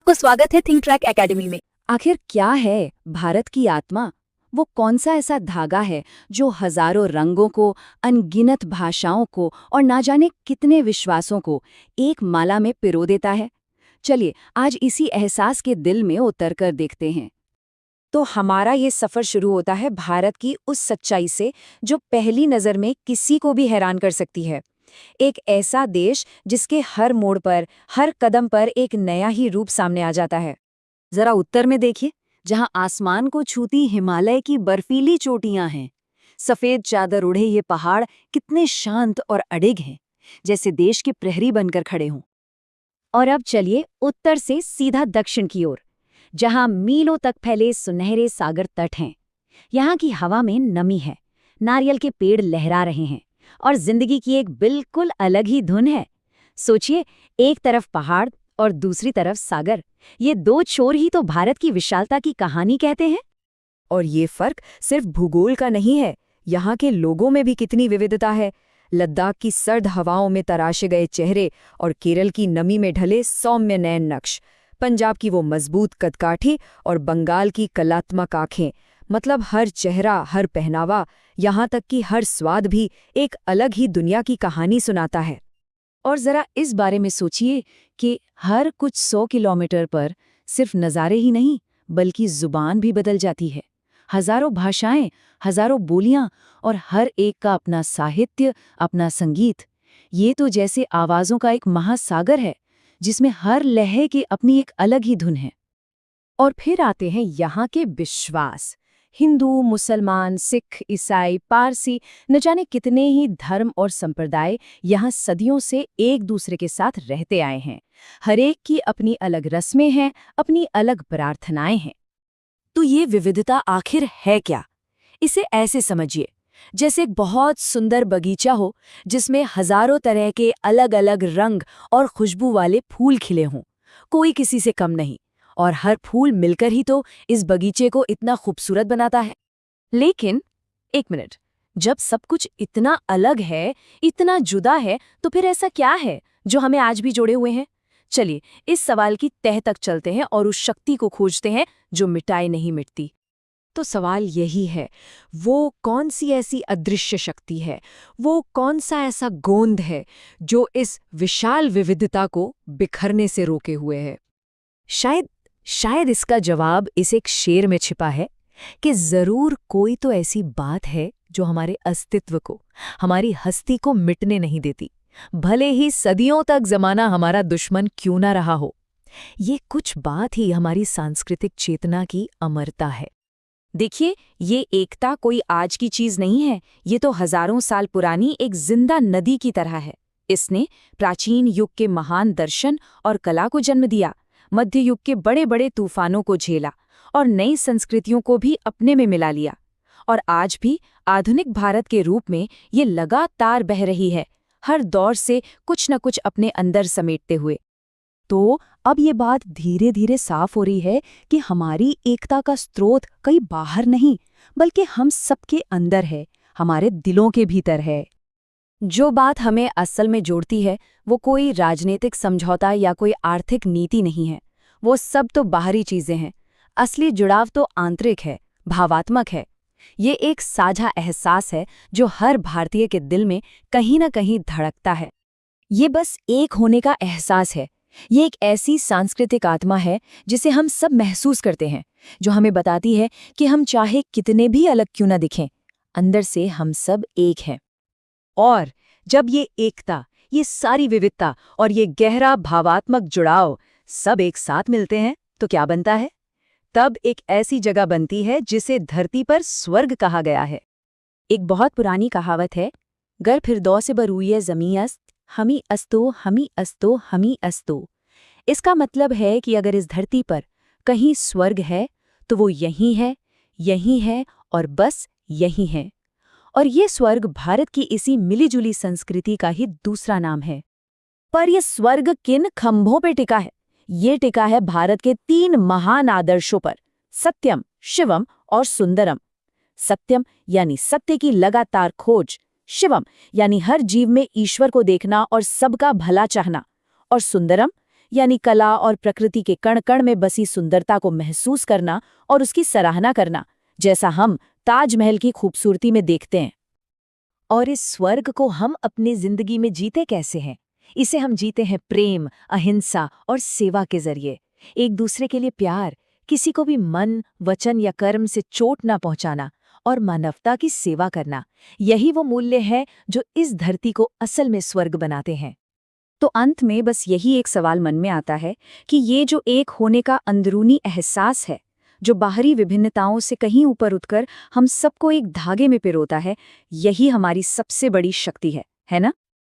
आपको स्वागत है थिंक ट्रैक एकेडमी में। आखिर क्या है भारत की आत्मा? वो कौन सा ऐसा धागा है जो हजारों रंगों को, अनगिनत भाषाओं को और ना जाने कितने विश्वासों को एक माला में पिरो देता है? चलिए आज इसी एहसास के दिल में उतर कर देखते हैं। तो हमारा ये सफर शुरू होता है भारत की उस सच्चाई से जो पहली नज़र में किसी को भी हैरान कर सकती है। एक ऐसा देश जिसके हर मोड़ पर, हर कदम पर एक नया ही रूप सामने आ जाता है। जरा उत्तर में देखिए, जहां आसमान को छूती हिमालय की बर्फीली चोटियां हैं। सफेद चादर उड़े ये पहाड़ कितने शांत और अडिग हैं, जैसे देश के प्रहरी बनकर खड़े हों। और अब चलिए उत्तर से सीधा दक्षिण की ओर, जहां मीलों तक फैले सुनहरे सागर तट हैं। यहाँ की हवा में नमी है, नारियल के पेड़ लहरा रहे हैं और जिंदगी की एक बिल्कुल अलग ही धुन है। सोचिए, एक तरफ पहाड़ और दूसरी तरफ सागर, ये दो छोर ही तो भारत की विशालता की कहानी कहते हैं। और ये फर्क सिर्फ भूगोल का नहीं है, यहाँ के लोगों में भी कितनी विविधता है। लद्दाख की सर्द हवाओं में तराशे गए चेहरे और केरल की नमी में ढले सौम्य नयन नक्श, पंजाब की वो मजबूत कदकाठी और बंगाल की कलात्मक आंखें, मतलब हर चेहरा, हर पहनावा, यहाँ तक कि हर स्वाद भी एक अलग ही दुनिया की कहानी सुनाता है। और जरा इस बारे में सोचिए कि हर कुछ 100 किलोमीटर पर सिर्फ नज़ारे ही नहीं, बल्कि जुबान भी बदल जाती है। हजारों भाषाएं, हजारों बोलियां और हर एक का अपना साहित्य, अपना संगीत। ये तो जैसे आवाज़ों का एक महासागर है, जिसमें हर लहर की अपनी एक अलग ही धुन है। और फिर आते हैं यहाँ के विश्वास। हिंदू, मुसलमान, सिख, ईसाई, पारसी, न जाने कितने ही धर्म और संप्रदाय यहाँ सदियों से एक दूसरे के साथ रहते आए हैं। हर एक की अपनी अलग रस्में हैं, अपनी अलग प्रार्थनाएं हैं। तो ये विविधता आखिर है क्या? इसे ऐसे समझिए, जैसे एक बहुत सुंदर बगीचा हो जिसमें हजारों तरह के अलग अलग रंग और खुशबू वाले फूल खिले हों। कोई किसी से कम नहीं, और हर फूल मिलकर ही तो इस बगीचे को इतना खूबसूरत बनाता है। लेकिन एक मिनट, जब सब कुछ इतना अलग है, इतना जुदा है, तो फिर ऐसा क्या है जो हमें आज भी जोड़े हुए हैं? चलिए इस सवाल की तह तक चलते हैं और उस शक्ति को खोजते हैं जो मिटाए नहीं मिटती। तो सवाल यही है, वो कौन सी ऐसी अदृश्य शक्ति है, वो कौन सा ऐसा गोंद है जो इस विशाल विविधता को बिखरने से रोके हुए है? शायद इसका जवाब इस एक शेर में छिपा है कि जरूर कोई तो ऐसी बात है जो हमारे अस्तित्व को, हमारी हस्ती को मिटने नहीं देती, भले ही सदियों तक जमाना हमारा दुश्मन क्यों ना रहा हो। ये कुछ बात ही हमारी सांस्कृतिक चेतना की अमरता है। देखिए, ये एकता कोई आज की चीज नहीं है, ये तो हजारों साल पुरानी एक जिंदा नदी की तरह है। इसने प्राचीन युग के महान दर्शन और कला को जन्म दिया, मध्य युग के बड़े बड़े तूफानों को झेला और नई संस्कृतियों को भी अपने में मिला लिया। और आज भी आधुनिक भारत के रूप में ये लगातार बह रही है, हर दौर से कुछ न कुछ अपने अंदर समेटते हुए। तो अब ये बात धीरे धीरे साफ हो रही है कि हमारी एकता का स्रोत कहीं बाहर नहीं, बल्कि हम सबके अंदर है, हमारे दिलों के भीतर है। जो बात हमें असल में जोड़ती है वो कोई राजनीतिक समझौता या कोई आर्थिक नीति नहीं है, वो सब तो बाहरी चीजें हैं। असली जुड़ाव तो आंतरिक है, भावात्मक है। ये एक साझा एहसास है जो हर भारतीय के दिल में कहीं न कहीं धड़कता है। ये बस एक होने का एहसास है। ये एक ऐसी सांस्कृतिक आत्मा है जिसे हम सब महसूस करते हैं, जो हमें बताती है कि हम चाहे कितने भी अलग क्यों न दिखें, अंदर से हम सब एक हैं। और जब ये एकता, ये सारी विविधता और ये गहरा भावात्मक जुड़ाव सब एक साथ मिलते हैं तो क्या बनता है? तब एक ऐसी जगह बनती है जिसे धरती पर स्वर्ग कहा गया है। एक बहुत पुरानी कहावत है, गर फिरदौस से बरूए जमी अस्त, हमी अस्तो हमी अस्तो हमी अस्तो। इसका मतलब है कि अगर इस धरती पर कहीं स्वर्ग है तो वो यही है और बस यही है। और ये स्वर्ग भारत की इसी मिलीजुली संस्कृति का ही दूसरा नाम है। पर यह स्वर्ग किन खंभों पे टिका है? ये टिका है भारत के 3 महान आदर्शों पर, सत्यम, शिवम और सुंदरम। सत्यम यानी सत्य की लगातार खोज, शिवम यानी हर जीव में ईश्वर को देखना और सबका भला चाहना, और सुंदरम यानी कला और प्रकृति के कण-कण में बसी सुंदरता को महसूस करना और उसकी सराहना करना, जैसा हम ताजमहल की खूबसूरती में देखते हैं। और इस स्वर्ग को हम अपनी जिंदगी में जीते कैसे हैं? इसे हम जीते हैं प्रेम, अहिंसा और सेवा के जरिए। एक दूसरे के लिए प्यार, किसी को भी मन, वचन या कर्म से चोट ना पहुंचाना और मानवता की सेवा करना। यही वो मूल्य है जो इस धरती को असल में स्वर्ग बनाते हैं। तो अंत में बस यही एक सवाल मन में आता है कि ये जो एक होने का अंदरूनी एहसास है, जो बाहरी विभिन्नताओं से कहीं ऊपर उठकर हम सबको एक धागे में पिरोता है, यही हमारी सबसे बड़ी शक्ति है ना?